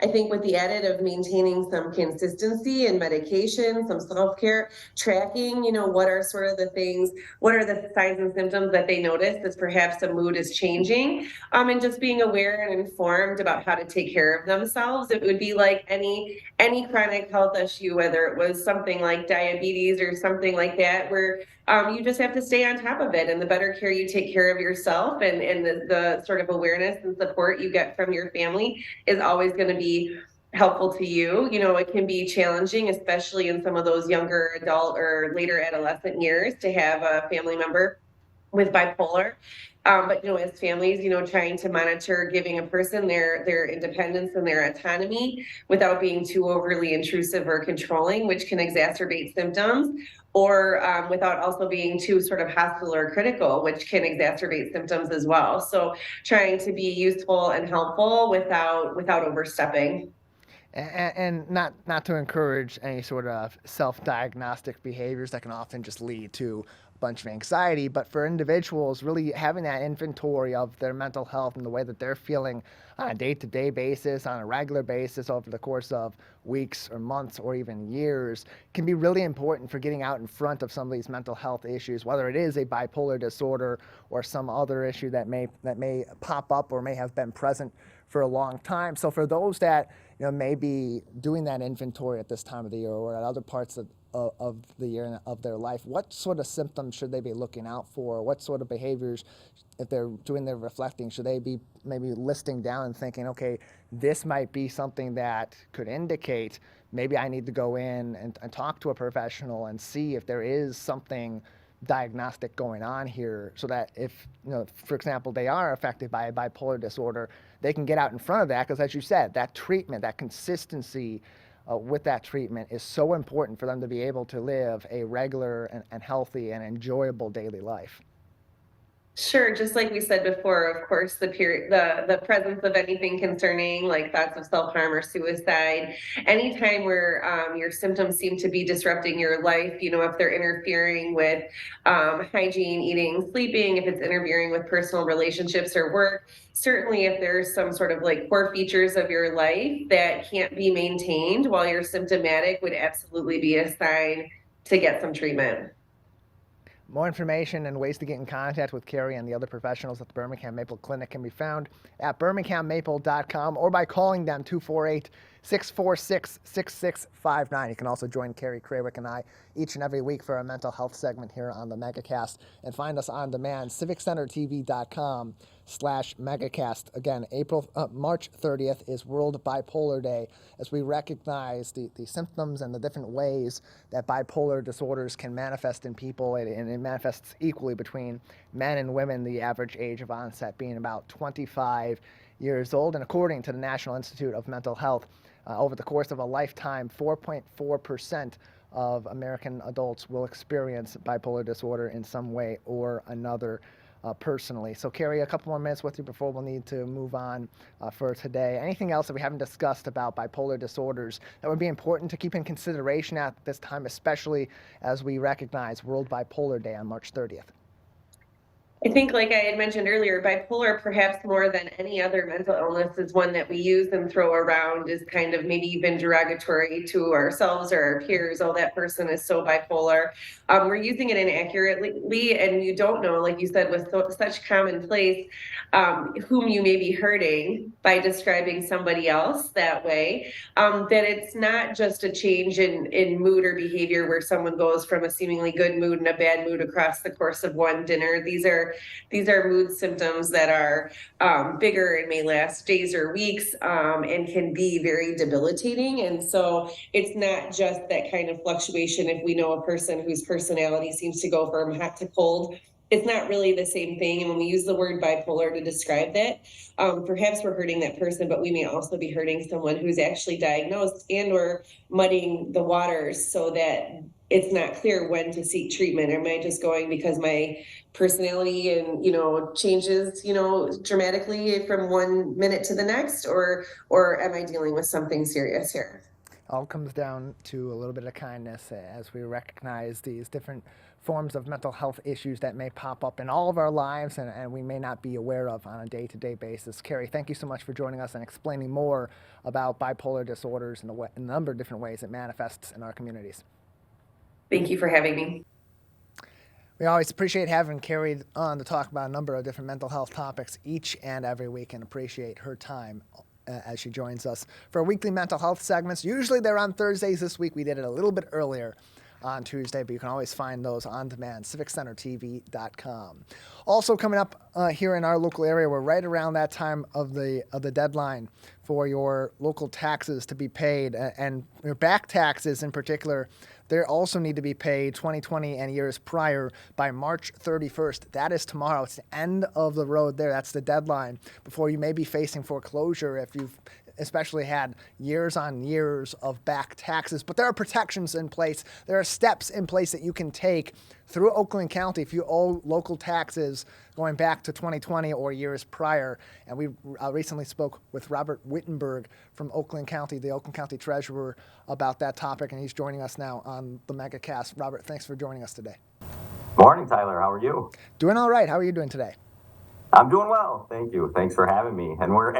think with the added of maintaining some consistency in medication, some self-care, tracking, what are sort of the things, what are the signs and symptoms that they notice that perhaps the mood is changing, and just being aware and informed about how to take care of themselves. It would be like any chronic health issue, whether it was something like diabetes or something like that, where you just have to stay on top of it. And the better care you take care of yourself, and the sort of awareness and support you get from your family is always going to be helpful to you. It can be challenging, especially in some of those younger adult or later adolescent years, to have a family member with bipolar. But as families, trying to monitor giving a person their independence and their autonomy without being too overly intrusive or controlling, which can exacerbate symptoms, or without also being too sort of hostile or critical, which can exacerbate symptoms as well. So trying to be useful and helpful without overstepping. And not to encourage any sort of self-diagnostic behaviors that can often just lead to a bunch of anxiety, but for individuals, really having that inventory of their mental health and the way that they're feeling on a day-to-day basis, on a regular basis over the course of weeks or months or even years, can be really important for getting out in front of some of these mental health issues, whether it is a bipolar disorder or some other issue that may pop up or may have been present for a long time. So for those that may be doing that inventory at this time of the year or at other parts of the year of their life, what sort of symptoms should they be looking out for? What sort of behaviors, if they're doing their reflecting, should they be maybe listing down and thinking, okay, this might be something that could indicate maybe I need to go in and talk to a professional and see if there is something diagnostic going on here, so that if, for example, they are affected by a bipolar disorder, they can get out in front of that, because as you said, that treatment, that consistency with that treatment is so important for them to be able to live a regular and healthy and enjoyable daily life. Sure, just like we said before, of course, the presence of anything concerning, like thoughts of self-harm or suicide, anytime where your symptoms seem to be disrupting your life, if they're interfering with hygiene, eating, sleeping, if it's interfering with personal relationships or work, certainly if there's some sort of like core features of your life that can't be maintained while you're symptomatic, would absolutely be a sign to get some treatment. More information and ways to get in contact with Carrie and the other professionals at the Birmingham Maple Clinic can be found at birminghammaple.com or by calling them 248-646-6659. You can also join Carrie Krawiec and I each and every week for a mental health segment here on the Megacast, and find us on demand, civiccentertv.com/Megacast. Again, March 30th is World Bipolar Day, as we recognize the symptoms and the different ways that bipolar disorders can manifest in people, and it manifests equally between men and women, the average age of onset being about 25 years old. And according to the National Institute of Mental Health, over the course of a lifetime, 4.4% of American adults will experience bipolar disorder in some way or another personally. So, Carrie, a couple more minutes with you before we'll need to move on for today. Anything else that we haven't discussed about bipolar disorders that would be important to keep in consideration at this time, especially as we recognize World Bipolar Day on March 30th? I think, like I had mentioned earlier, bipolar, perhaps more than any other mental illness, is one that we use and throw around as kind of maybe even derogatory to ourselves or our peers. Oh, that person is so bipolar. We're using it inaccurately, and you don't know, like you said, with such commonplace, whom you may be hurting by describing somebody else that way. That it's not just a change in mood or behavior where someone goes from a seemingly good mood and a bad mood across the course of one dinner. These are mood symptoms that are bigger and may last days or weeks, and can be very debilitating. And so it's not just that kind of fluctuation. If we know a person whose personality seems to go from hot to cold, it's not really the same thing. And when we use the word bipolar to describe that, perhaps we're hurting that person, but we may also be hurting someone who's actually diagnosed and or muddying the waters so that it's not clear when to seek treatment. Am I just going because my personality and changes dramatically from one minute to the next, or am I dealing with something serious here? All comes down to a little bit of kindness as we recognize these different forms of mental health issues that may pop up in all of our lives and we may not be aware of on a day-to-day basis. Carrie, thank you so much for joining us and explaining more about bipolar disorders and a number of different ways it manifests in our communities. Thank you for having me. We always appreciate having Carrie on to talk about a number of different mental health topics each and every week, and appreciate her time as she joins us for weekly mental health segments. Usually they're on Thursdays. This week we did it a little bit earlier on Tuesday, but you can always find those on demand, civiccentertv.com. Also coming up here in our local area, we're right around that time of the deadline for your local taxes to be paid, and your back taxes in particular. They also need to be paid 2020 and years prior by March 31st. That is tomorrow. It's the end of the road there. That's the deadline before you may be facing foreclosure if you've especially had years on years of back taxes. But there are protections in place. There are steps in place that you can take through Oakland County if you owe local taxes going back to 2020 or years prior. And we recently spoke with Robert Wittenberg from Oakland County, the Oakland County Treasurer, about that topic, and he's joining us now on the Megacast. Robert, thanks for joining us today. Morning, Tyler. How are you? Doing all right. How are you doing today? I'm doing well. Thank you. Thanks for having me. And we're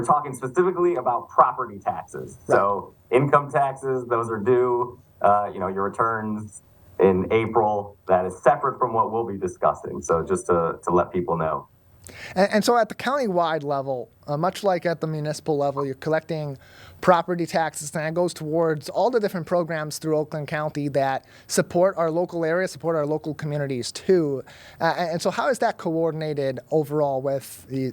talking specifically about property taxes. Right. So income taxes, those are due, your returns in April. That is separate from what we'll be discussing. So just to let people know. And so at the county-wide level, much like at the municipal level, you're collecting property taxes, and it goes towards all the different programs through Oakland County that support our local area, support our local communities too. And so how is that coordinated overall with the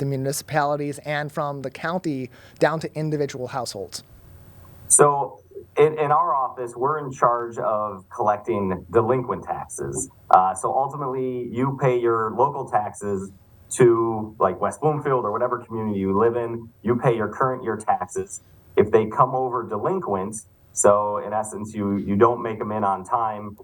municipalities and from the county down to individual households? So in our office, we're in charge of collecting delinquent taxes. So ultimately, you pay your local taxes to like West Bloomfield or whatever community you live in. You pay your current year taxes. If they come over delinquent, So in essence, you don't make them in on time,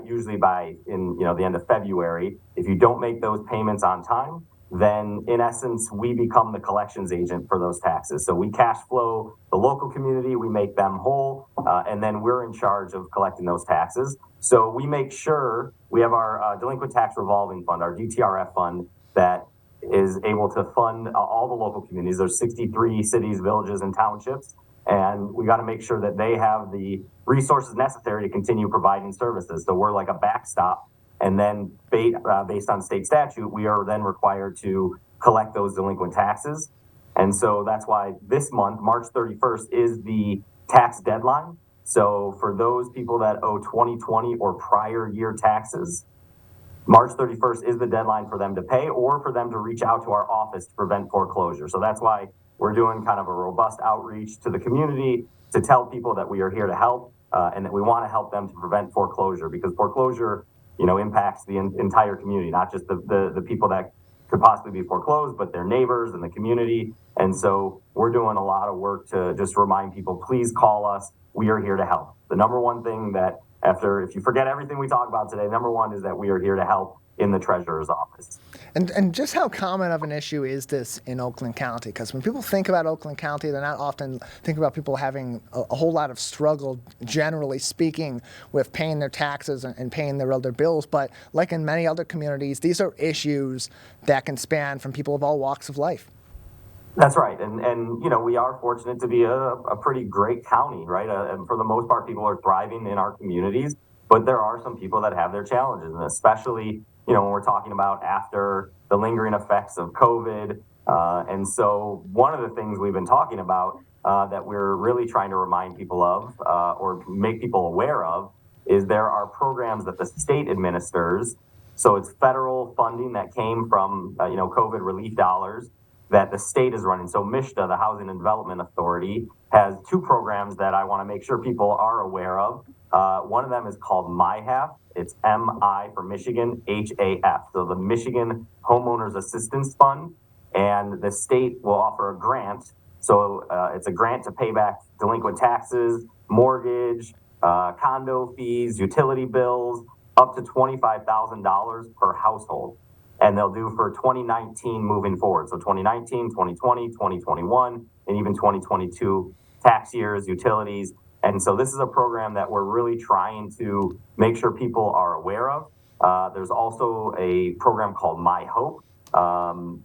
usually by the end of February. If you don't make those payments on time, then in essence, we become the collections agent for those taxes. So we cash flow the local community, we make them whole, and then we're in charge of collecting those taxes. So we make sure we have our delinquent tax revolving fund, our DTRF fund, that is able to fund all the local communities. There's 63 cities, villages, and townships. And we got to make sure that they have the resources necessary to continue providing services. So we're like a backstop. And then based on state statute, we are then required to collect those delinquent taxes. And so that's why this month, March 31st, is the tax deadline. So for those people that owe 2020 or prior year taxes, March 31st is the deadline for them to pay or for them to reach out to our office to prevent foreclosure. So that's why we're doing kind of a robust outreach to the community to tell people that we are here to help and that we want to help them to prevent foreclosure, because foreclosure, impacts the entire community, not just the people that could possibly be foreclosed, but their neighbors and the community. And so we're doing a lot of work to just remind people, please call us. We are here to help. The number one thing that if you forget everything we talk about today, number one is that we are here to help in the treasurer's office. And just how common of an issue is this in Oakland County? Because when people think about Oakland County, they're not often thinking about people having a whole lot of struggle, generally speaking, with paying their taxes and paying their other bills. But like in many other communities, these are issues that can span from people of all walks of life. That's right. And we are fortunate to be a pretty great county, right? And for the most part, people are thriving in our communities, but there are some people that have their challenges, and especially when we're talking about after the lingering effects of COVID. And so one of the things we've been talking about that we're really trying to remind people of or make people aware of is there are programs that the state administers. So it's federal funding that came from, COVID relief dollars that the state is running. So MSHDA, the Housing and Development Authority, has two programs that I want to make sure people are aware of. One of them is called MIHAF. It's MI for Michigan, HAF. So the Michigan Homeowners Assistance Fund, and the state will offer a grant. So it's a grant to pay back delinquent taxes, mortgage, condo fees, utility bills, up to $25,000 per household. And they'll do for 2019 moving forward. So 2019, 2020, 2021, and even 2022 tax years, utilities. And so this is a program that we're really trying to make sure people are aware of. There's also a program called My Hope,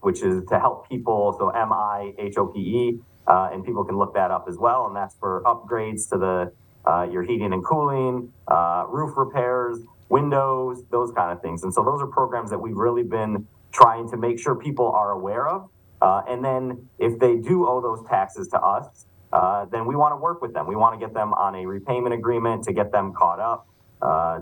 which is to help people, so MIHOPE, and people can look that up as well. And that's for upgrades to your heating and cooling, roof repairs, windows, those kind of things. And so those are programs that we've really been trying to make sure people are aware of. And then if they do owe those taxes to us, then we want to work with them. We want to get them on a repayment agreement to get them caught up,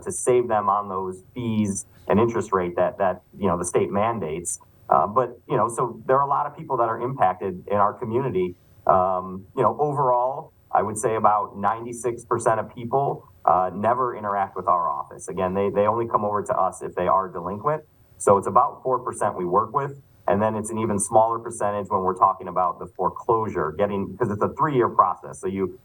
to save them on those fees and interest rate that the state mandates. But so there are a lot of people that are impacted in our community. Overall, I would say about 96% of people never interact with our office. Again, they only come over to us if they are delinquent. So it's about 4% we work with. And then it's an even smaller percentage when we're talking about the foreclosure, because it's a 3-year process. So if you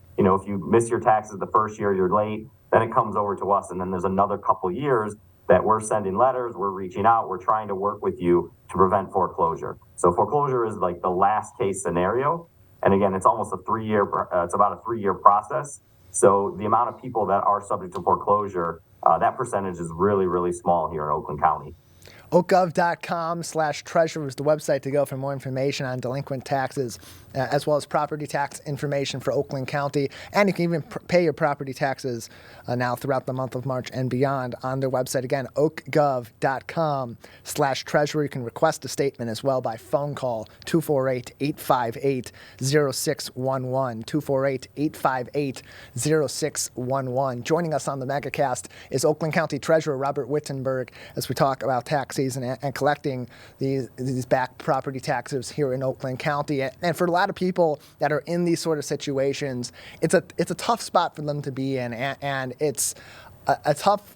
miss your taxes the first year, you're late, then it comes over to us. And then there's another couple years that we're sending letters, we're reaching out, we're trying to work with you to prevent foreclosure. So foreclosure is like the last case scenario. And again, it's almost it's about a 3-year process. So the amount of people that are subject to foreclosure, that percentage is really, really small here in Oakland County. Oakgov.com/treasurer is the website to go for more information on delinquent taxes, as well as property tax information for Oakland County. And you can even pay your property taxes now throughout the month of March and beyond on their website. Again, oakgov.com/treasurer. You can request a statement as well by phone call, 248-858-0611, 248-858-0611. Joining us on the Megacast is Oakland County Treasurer Robert Wittenberg as we talk about tax season and collecting these back property taxes here in Oakland County. And for a lot of people that are in these sort of situations, it's a tough spot for them to be in, and it's a tough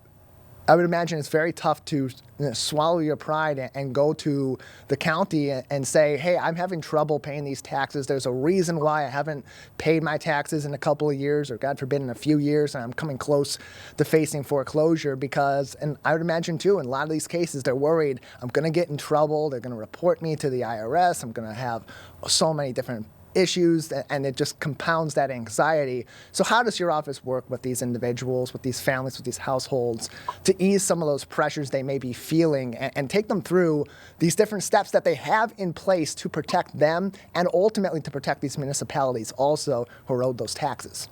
I would imagine it's very tough to swallow your pride and go to the county and say, hey, I'm having trouble paying these taxes. There's a reason why I haven't paid my taxes in a couple of years, or God forbid in a few years, and I'm coming close to facing foreclosure because, and I would imagine too, in a lot of these cases, they're worried I'm going to get in trouble. They're going to report me to the IRS. I'm going to have so many different issues, and it just compounds that anxiety. So how does your office work with these individuals, with these families, with these households to ease some of those pressures they may be feeling and take them through these different steps that they have in place to protect them and ultimately to protect these municipalities also who erode those taxes?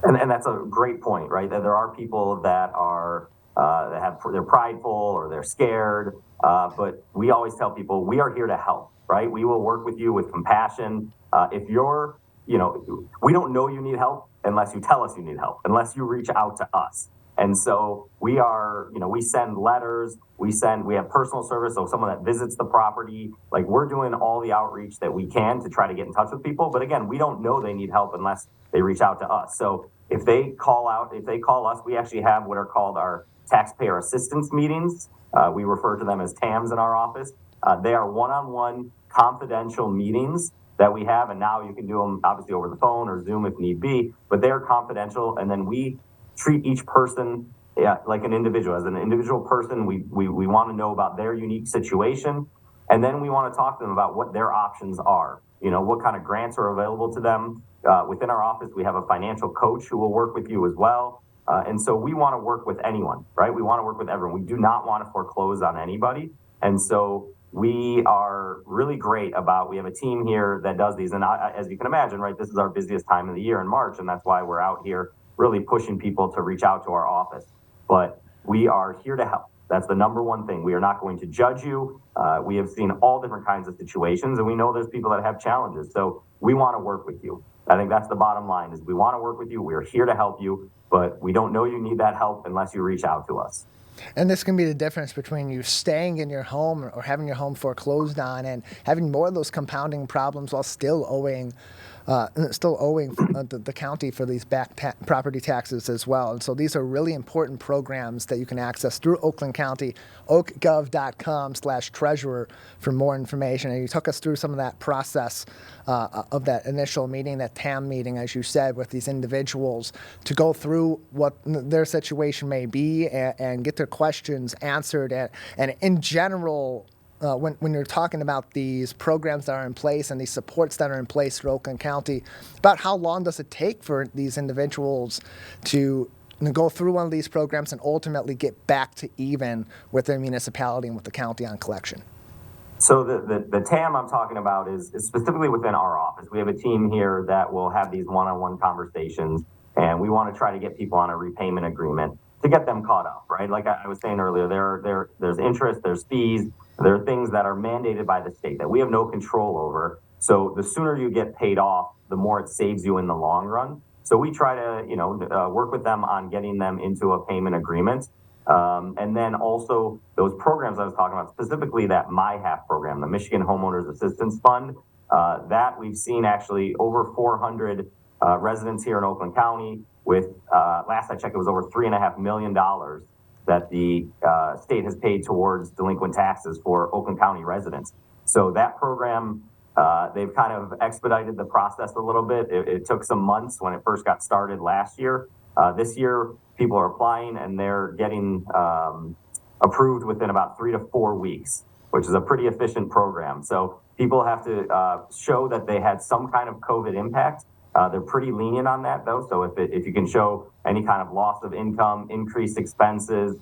And that's a great point, right? That there are people that are they're prideful or they're scared, but we always tell people we are here to help, right? We will work with you with compassion. If you're, we don't know you need help unless you tell us you need help, unless you reach out to us. And so we are, we send letters, we have personal service. So someone that visits the property, like we're doing all the outreach that we can to try to get in touch with people. But again, we don't know they need help unless they reach out to us. So if they call us, we actually have what are called our taxpayer assistance meetings. We refer to them as TAMs in our office. They are one-on-one confidential meetings that we have, and now you can do them obviously over the phone or Zoom if need be, but they're confidential, and then we treat each person like an individual. As an individual person, we want to know about their unique situation, and then we want to talk to them about what their options are. What kind of grants are available to them. Within our office, we have a financial coach who will work with you as well, and so we want to work with anyone, right? We want to work with everyone. We do not want to foreclose on anybody, and so we are really great we have a team here that does these. And as you can imagine, right, this is our busiest time of the year in March. And that's why we're out here really pushing people to reach out to our office. But we are here to help. That's the number one thing. We are not going to judge you. We have seen all different kinds of situations, and we know there's people that have challenges. So we want to work with you. I think that's the bottom line is we want to work with you. We are here to help you, but we don't know you need that help unless you reach out to us. And this can be the difference between you staying in your home or having your home foreclosed on and having more of those compounding problems while still owing the county for these property taxes as well. And so these are really important programs that you can access through Oakland County, oakgov.com/treasurer for more information. And you took us through some of that process of that initial meeting, that TAM meeting, as you said, with these individuals to go through what their situation may be and get their questions answered. And in general, when you're talking about these programs that are in place and these supports that are in place through Oakland County, about how long does it take for these individuals to go through one of these programs and ultimately get back to even with their municipality and with the county on collection? So the TAM I'm talking about is specifically within our office. We have a team here that will have these one-on-one conversations, and we want to try to get people on a repayment agreement to get them caught up, right? Like I was saying earlier, there's interest, there's fees, there are things that are mandated by the state that we have no control over. So the sooner you get paid off, the more it saves you in the long run. So we try to, work with them on getting them into a payment agreement. And then also those programs I was talking about, specifically that MyHalf program, the Michigan Homeowners Assistance Fund, that we've seen actually over 400 residents here in Oakland County with, last I checked, it was over $3.5 million that the state has paid towards delinquent taxes for Oakland County residents. So that program, they've kind of expedited the process a little bit. It took some months when it first got started last year. This year, people are applying and they're getting approved within about 3 to 4 weeks, which is a pretty efficient program. So people have to show that they had some kind of COVID impact. They're pretty lenient on that, though. So if you can show any kind of loss of income, increased expenses,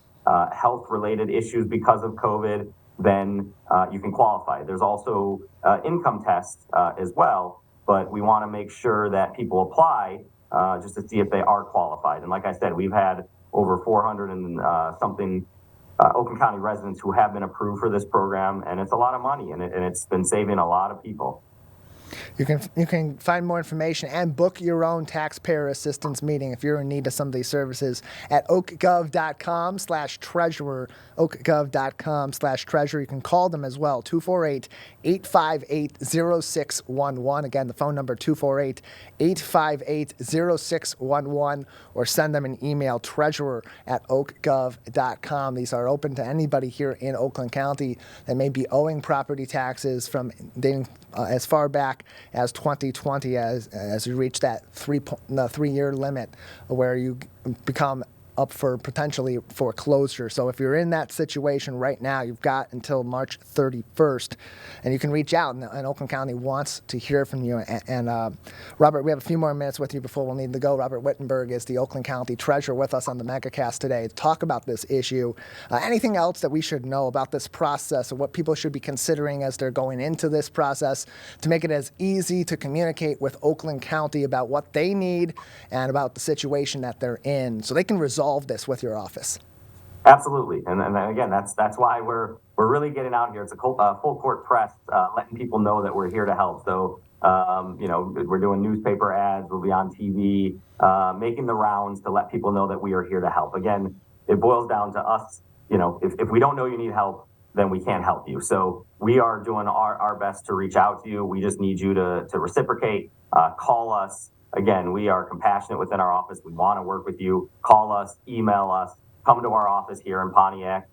health-related issues because of COVID, then you can qualify. There's also income tests as well, but we want to make sure that people apply just to see if they are qualified. And like I said, we've had over 400 and something Oakland County residents who have been approved for this program, and it's a lot of money, and it's been saving a lot of people. You can find more information and book your own taxpayer assistance meeting if you're in need of some of these services at oakgov.com/treasurer. oakgov.com/treasurer. You can call them as well, 248-858-0611. Again, the phone number 248-858-0611, or send them an email, treasurer@oakgov.com. These are open to anybody here in Oakland County that may be owing property taxes from dating as far back as 2020, as you reach that 3-year limit where you become up for potentially foreclosure. So if you're in that situation right now, you've got until March 31st, and you can reach out, and Oakland County wants to hear from you. And Robert, we have a few more minutes with you before we'll need to go. Robert Wittenberg is the Oakland County Treasurer with us on the Megacast today to talk about this issue. Anything else that we should know about this process, or what people should be considering as they're going into this process to make it as easy to communicate with Oakland County about what they need and about the situation that they're in, so they can resolve this with your office? Absolutely, and again, that's why we're really getting out here. It's a full court press, letting people know that we're here to help. So we're doing newspaper ads, we'll be on TV, making the rounds to let people know that we are here to help. Again, it boils down to us. If we don't know you need help, then we can't help you. So we are doing our best to reach out to you. We just need you to reciprocate, call us. Again, we are compassionate within our office. We want to work with you. Call us, email us, come to our office here in Pontiac.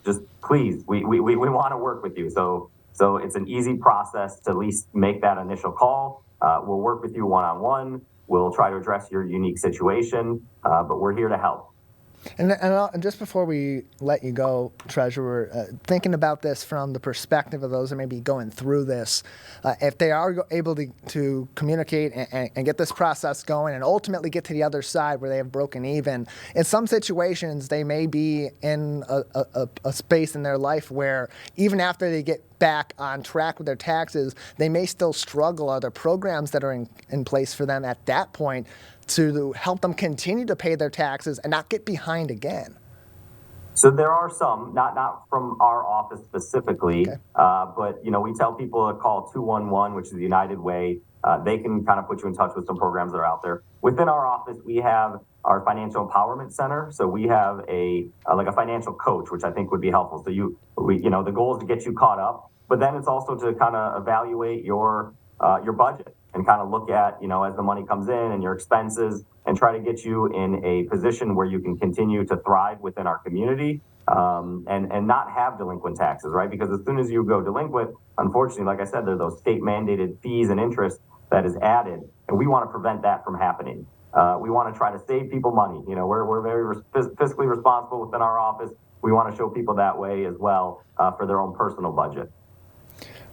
Just please, we want to work with you. So it's an easy process to at least make that initial call. We'll work with you one-on-one. We'll try to address your unique situation, but we're here to help. And just before we let you go, Treasurer, thinking about this from the perspective of those that may be going through this, if they are able to communicate and get this process going and ultimately get to the other side where they have broken even, in some situations they may be in a space in their life where even after they get back on track with their taxes, they may still struggle. Are there programs that are in place for them at that point to help them continue to pay their taxes and not get behind again? So there are some, not from our office specifically, okay. But we tell people to call 211, which is the United Way. They can kind of put you in touch with some programs that are out there. Within our office, we have our financial empowerment center. So we have a financial coach, which I think would be helpful. So the goal is to get you caught up, but then it's also to kind of evaluate your budget and kind of look at, as the money comes in and your expenses, and try to get you in a position where you can continue to thrive within our community, and not have delinquent taxes, right? Because as soon as you go delinquent, unfortunately, like I said, there are those state mandated fees and interest that is added, and we want to prevent that from happening. We want to try to save people money. We're very fiscally responsible within our office. We want to show people that way as well, for their own personal budget.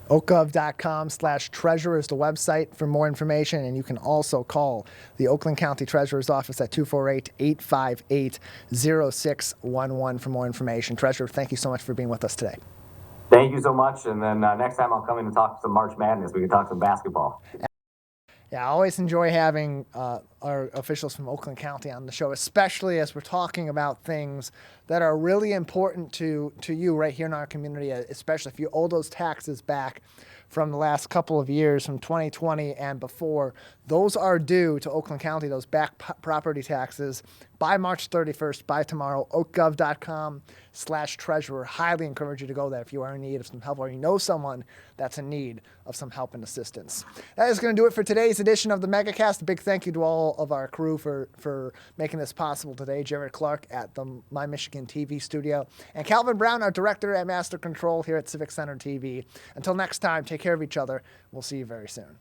Oakgov.com/treasurer is the website for more information, and you can also call the Oakland County Treasurer's Office at 248-858-0611 for more information. Treasurer, thank you so much for being with us today. Thank you so much, and then next time I'll come in and talk some March Madness. We can talk some basketball. Yeah, I always enjoy having our officials from Oakland County on the show, especially as we're talking about things that are really important to you right here in our community, especially if you owe those taxes back from the last couple of years, from 2020 and before. Those are due to Oakland County, those back property taxes, by March 31st, by tomorrow. Oakgov.com/treasurer. Highly encourage you to go there if you are in need of some help or you know someone that's in need of some help and assistance. That is going to do it for today's edition of the Megacast. A big thank you to all of our crew for making this possible today. Jared Clark at the My Michigan TV studio, and Calvin Brown, our director at Master Control here at Civic Center TV. Until next time, take care of each other. We'll see you very soon.